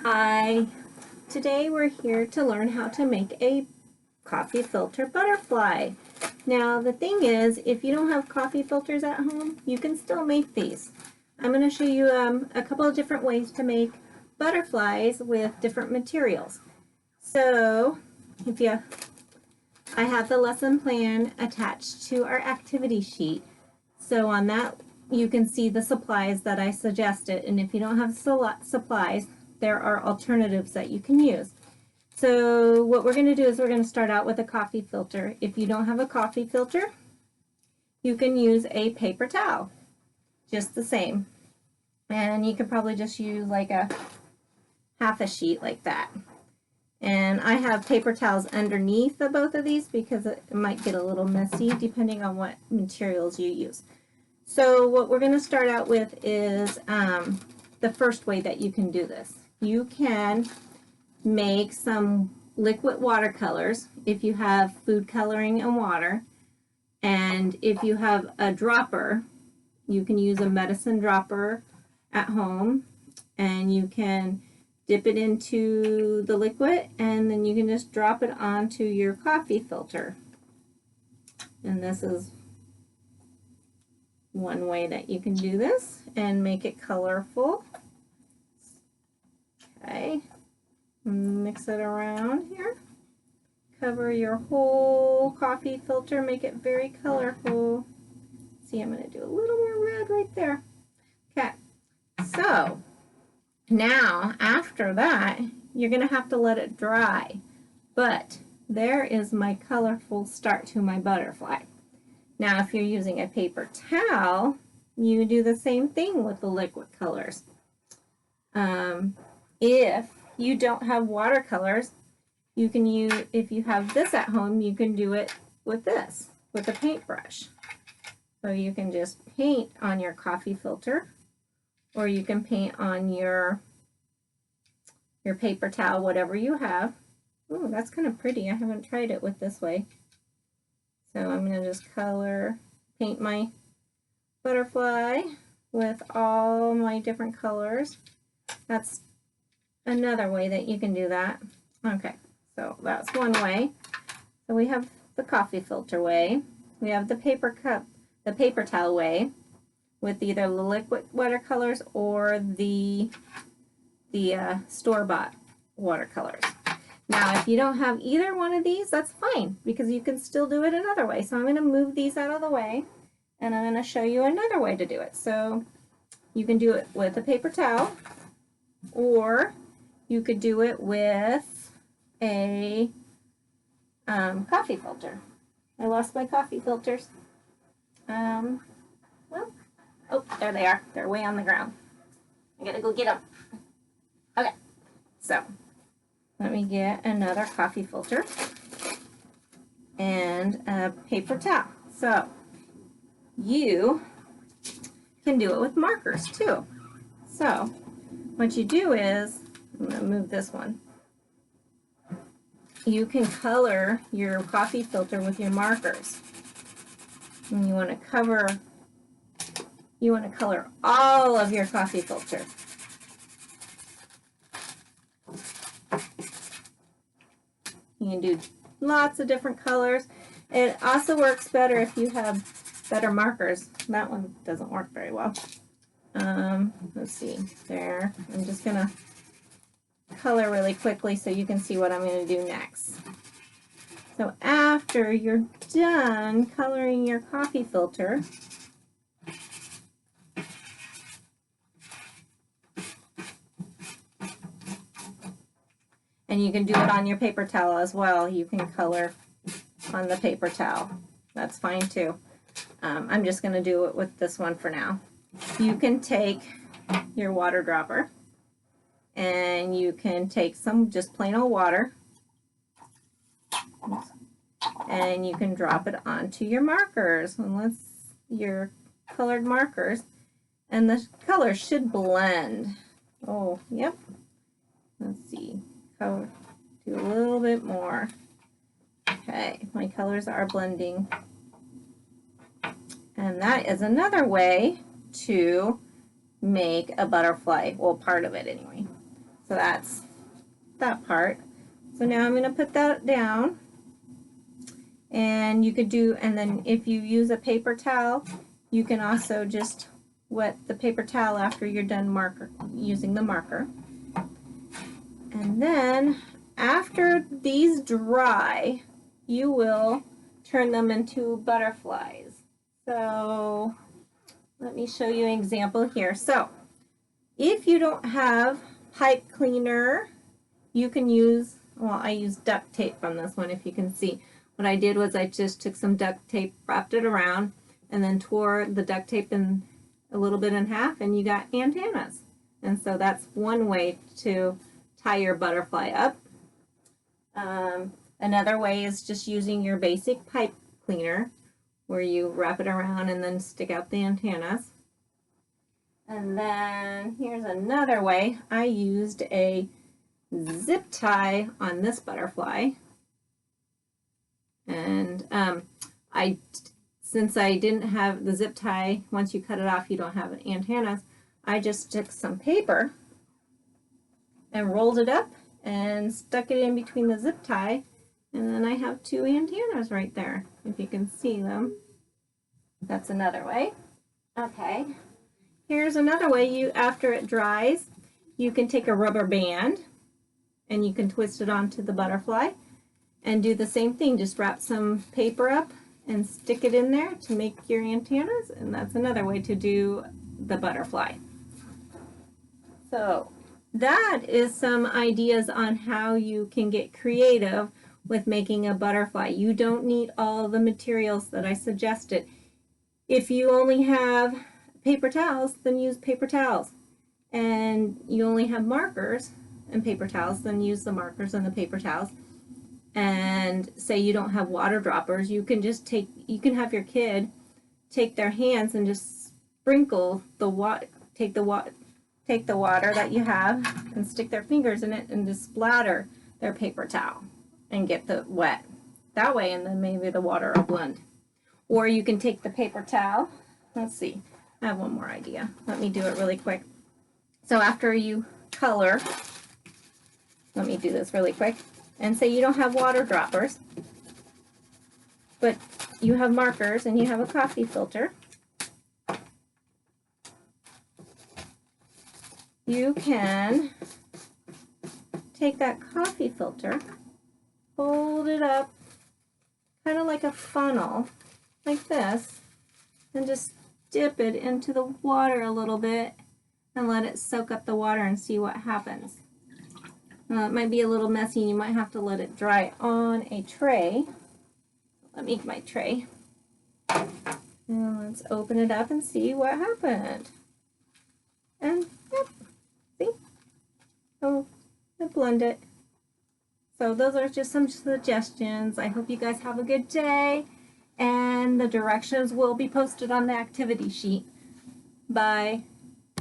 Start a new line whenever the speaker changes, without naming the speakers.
Hi, today we're here to learn how to make a coffee filter butterfly. Now the thing is, if you don't have coffee filters at home, you can still make these. I'm going to show you a couple of different ways to make butterflies with different materials. So I have the lesson plan attached to our activity sheet. So on that you can see the supplies that I suggested, and if you don't have supplies, there are alternatives that you can use. So what we're going to do is we're going to start out with a coffee filter. If you don't have a coffee filter, you can use a paper towel, just the same. And you could probably just use like a half a sheet like that. And I have paper towels underneath the both of these because it might get a little messy depending on what materials you use. So what we're going to start out with is the first way that you can do this. You can make some liquid watercolors if you have food coloring and water. And if you have a dropper, you can use a medicine dropper at home, and you can dip it into the liquid, and then you can just drop it onto your coffee filter. And this is one way that you can do this and make it colorful. Okay, mix it around here. Cover your whole coffee filter, make it very colorful. See, I'm going to do a little more red right there. Okay, so now after that, you're going to have to let it dry. But there is my colorful start to my butterfly. Now, if you're using a paper towel, you do the same thing with the liquid colors. If you don't have watercolors, you can use, if you have this at home, you can do it with this, with a paintbrush. So you can just paint on your coffee filter, or you can paint on your paper towel, whatever you have. Ooh, that's kind of pretty. I haven't tried it with this way. So I'm going to just paint my butterfly with all my different colors. That's another way that you can do that. Okay, so that's one way. So we have the coffee filter way. We have the paper towel way with either the liquid watercolors or the store-bought watercolors. Now, if you don't have either one of these, that's fine, because you can still do it another way. So I'm going to move these out of the way, and I'm going to show you another way to do it. So you can do it with a paper towel, or you could do it with a coffee filter. I lost my coffee filters. Well, oh, there they are. They're way on the ground. I gotta go get them. Okay, so let me get another coffee filter and a paper towel. So you can do it with markers too. So what you do is, I'm going to move this one. You can color your coffee filter with your markers. And you want to color all of your coffee filter. You can do lots of different colors. It also works better if you have better markers. That one doesn't work very well. Let's see, there. I'm just going to color really quickly so you can see what I'm going to do next. So after you're done coloring your coffee filter, and you can do it on your paper towel as well. You can color on the paper towel. That's fine too. I'm just going to do it with this one for now. You can take your water dropper, and you can take some just plain old water, and you can drop it onto your markers, your colored markers, and the colors should blend. Oh, yep. Let's see. Do a little bit more. Okay, my colors are blending. And that is another way to make a butterfly, well, part of it anyway. So that's that part. So now I'm going to put that down. And you could do, and then if you use a paper towel, you can also just wet the paper towel after you're done using the marker. And then after these dry, you will turn them into butterflies. So let me show you an example here. So if you don't have pipe cleaner, you can use, well, I use duct tape on this one, if you can see. What I did was I just took some duct tape, wrapped it around, and then tore the duct tape in a little bit in half, and you got antennas. And so that's one way to tie your butterfly up. Another way is just using your basic pipe cleaner, where you wrap it around and then stick out the antennas. And then here's another way. I used a zip tie on this butterfly. And since I didn't have the zip tie, once you cut it off, you don't have antennas, I just took some paper and rolled it up and stuck it in between the zip tie, and then I have two antennas right there, if you can see them. That's another way. Okay, here's another way. After it dries, you can take a rubber band and you can twist it onto the butterfly and do the same thing. Just wrap some paper up and stick it in there to make your antennas, and that's another way to do the butterfly. So that is some ideas on how you can get creative with making a butterfly. You don't need all the materials that I suggested. If you only have paper towels, then use paper towels. And you only have markers and paper towels, then use the markers and the paper towels. And say you don't have water droppers, you can just have your kid take their hands and just sprinkle the water, take the water that you have and stick their fingers in it and just splatter their paper towel and get the wet that way, and then maybe the water will blend. Or you can take the paper towel. Let's see, I have one more idea. Let me do it really quick. So after you color, let me do this really quick. And say you don't have water droppers, but you have markers and you have a coffee filter. You can take that coffee filter, fold it up, kind of like a funnel, like this, and just dip it into the water a little bit and let it soak up the water and see what happens. It might be a little messy, and you might have to let it dry on a tray. Let me get my tray. And let's open it up and see what happened. And, yep, see? Oh, it blended. So those are just some suggestions. I hope you guys have a good day. And the directions will be posted on the activity sheet. Bye.